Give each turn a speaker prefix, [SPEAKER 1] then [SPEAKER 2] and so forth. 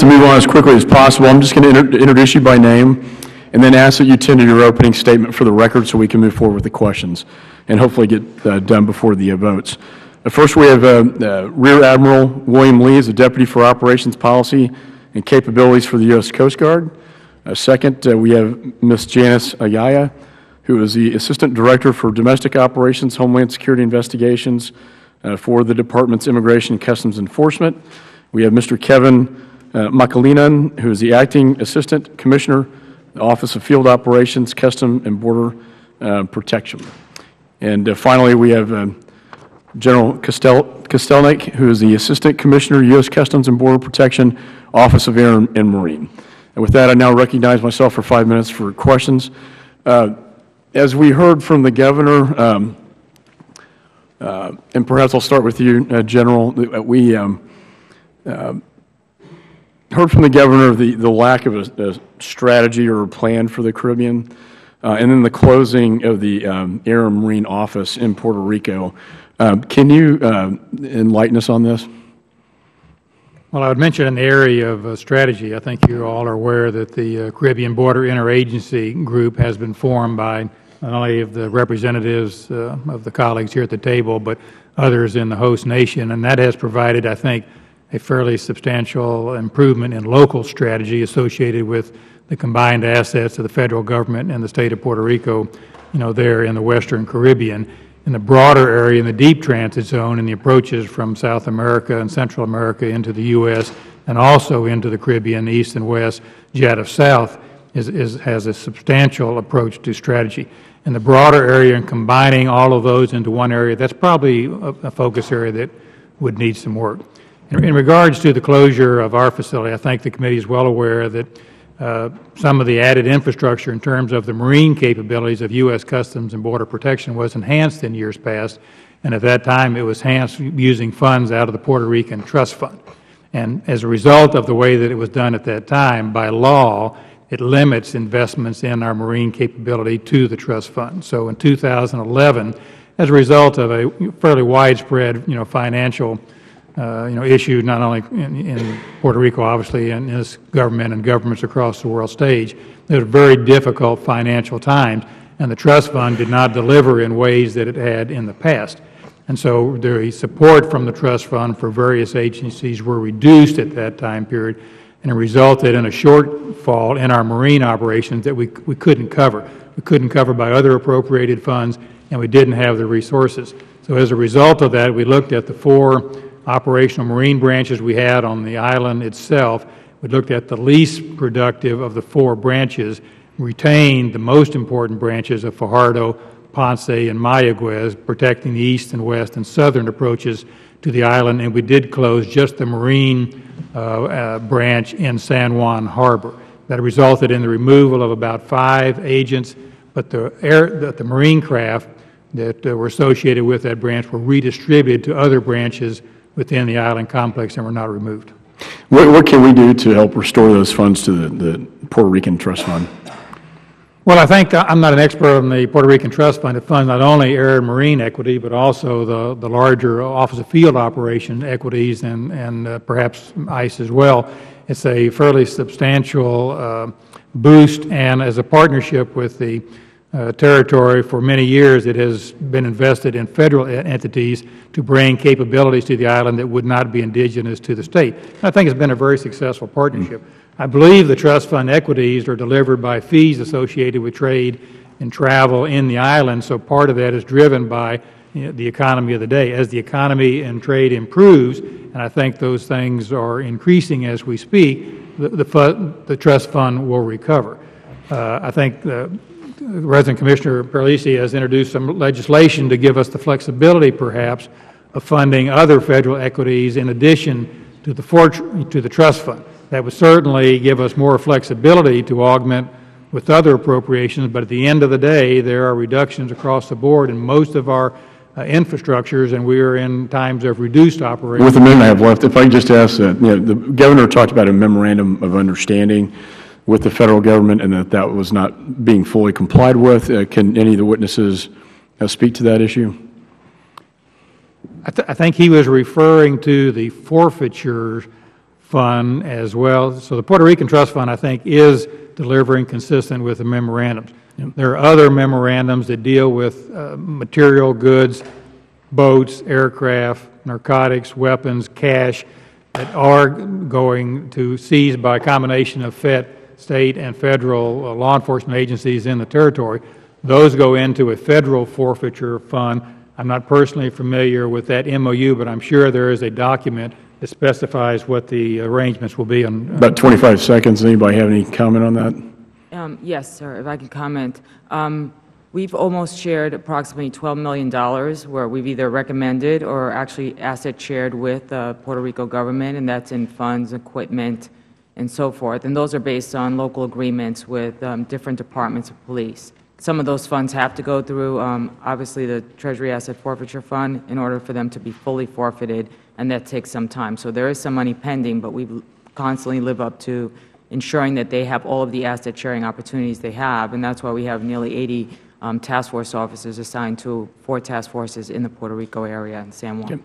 [SPEAKER 1] like to move on as quickly as possible. I'm just going to introduce you by name and then ask that you tender your opening statement for the record so we can move forward with the questions and hopefully get done before the votes. First, we have Rear Admiral William Lee as the Deputy for Operations Policy and Capabilities for the U.S. Coast Guard. Second, we have Ms. Janice Ayala, who is the Assistant Director for Domestic Operations, Homeland Security Investigations for the Department's Immigration and Customs Enforcement. We have Mr. Kevin Makalinan, who is the Acting Assistant Commissioner, the Office of Field Operations, Custom and Border Protection. And finally, we have General Kostelnik, who is the Assistant Commissioner, U.S. Customs and Border Protection, Office of Air and Marine. And with that, I now recognize myself for 5 minutes for questions. As we heard from the Governor, and perhaps I'll start with you, General, we heard from the Governor of the lack of a strategy or a plan for the Caribbean, and then the closing of the Air and Marine Office in Puerto Rico. Can you enlighten us on this?
[SPEAKER 2] Well, I would mention in the area of strategy, I think you all are aware that the Caribbean Border Interagency Group has been formed by not only of the representatives of the colleagues here at the table, but others in the host nation, and that has provided, I think, a fairly substantial improvement in local strategy associated with the combined assets of the Federal Government and the State of Puerto Rico, there in the Western Caribbean. In the broader area, in the deep transit zone, and the approaches from South America and Central America into the U.S. and also into the Caribbean, East and West, JADF South, has a substantial approach to strategy. In the broader area, and combining all of those into one area, that's probably a focus area that would need some work. In regards to the closure of our facility, I think the committee is well aware that some of the added infrastructure in terms of the marine capabilities of U.S. Customs and Border Protection was enhanced in years past, and at that time it was enhanced using funds out of the Puerto Rican Trust Fund. And as a result of the way that it was done at that time, by law, it limits investments in our marine capability to the trust fund. So in 2011, as a result of a fairly widespread, financial issue, not only in Puerto Rico, obviously, and this government and governments across the world stage, there were very difficult financial times, and the trust fund did not deliver in ways that it had in the past. And so the support from the trust fund for various agencies were reduced at that time period, and it resulted in a shortfall in our marine operations that we couldn't cover. We couldn't cover by other appropriated funds, and we didn't have the resources. So as a result of that, we looked at the 4 operational marine branches we had on the island itself. We looked at the least productive of the 4 branches, retained the most important branches of Fajardo, Ponce, and Mayagüez, protecting the east and west and southern approaches to the island, and we did close just the marine branch in San Juan Harbor. That resulted in the removal of about 5 agents, but the marine craft that were associated with that branch were redistributed to other branches within the island complex and were not removed.
[SPEAKER 1] What can we do to help restore those funds to the Puerto Rican Trust Fund?
[SPEAKER 2] Well, I think I'm not an expert on the Puerto Rican Trust Fund. It funds not only air and marine equity, but also the larger Office of Field Operation equities and perhaps ICE as well. It's a fairly substantial boost, and as a partnership with the territory for many years, it has been invested in federal entities to bring capabilities to the island that would not be indigenous to the state. I think it's been a very successful partnership. I believe the trust fund equities are delivered by fees associated with trade and travel in the island, so part of that is driven by the economy of the day. As the economy and trade improves, and I think those things are increasing as we speak, the trust fund will recover. I think Resident Commissioner Perlisi has introduced some legislation to give us the flexibility, perhaps, of funding other federal equities in addition to the trust fund. That would certainly give us more flexibility to augment with other appropriations, but at the end of the day, there are reductions across the board in most of our infrastructures, and we are in times of reduced operations.
[SPEAKER 1] With the minute I have left, if I could just ask that, the Governor talked about a memorandum of understanding with the Federal Government and that was not being fully complied with. Can any of the witnesses speak to that issue?
[SPEAKER 2] I think he was referring to the forfeitures Fund as well. So the Puerto Rican Trust Fund, I think, is delivering consistent with the memorandums. There are other memorandums that deal with material goods, boats, aircraft, narcotics, weapons, cash that are going to seize by a combination of state and federal law enforcement agencies in the territory. Those go into a federal forfeiture fund. I'm not personally familiar with that MOU, but I'm sure there is a document that specifies what the arrangements will be.
[SPEAKER 1] About 25 seconds. Anybody have any comment on that?
[SPEAKER 3] Yes, sir, if I can comment. We've almost shared approximately $12 million where we've either recommended or actually asset shared with the Puerto Rico government, and that's in funds, equipment, and so forth. And those are based on local agreements with different departments of police. Some of those funds have to go through, obviously, the Treasury Asset Forfeiture Fund in order for them to be fully forfeited, and that takes some time. So there is some money pending, but we constantly live up to ensuring that they have all of the asset sharing opportunities they have, and that's why we have nearly 80 task force officers assigned to 4 task forces in the Puerto Rico area and San Juan.
[SPEAKER 1] Okay.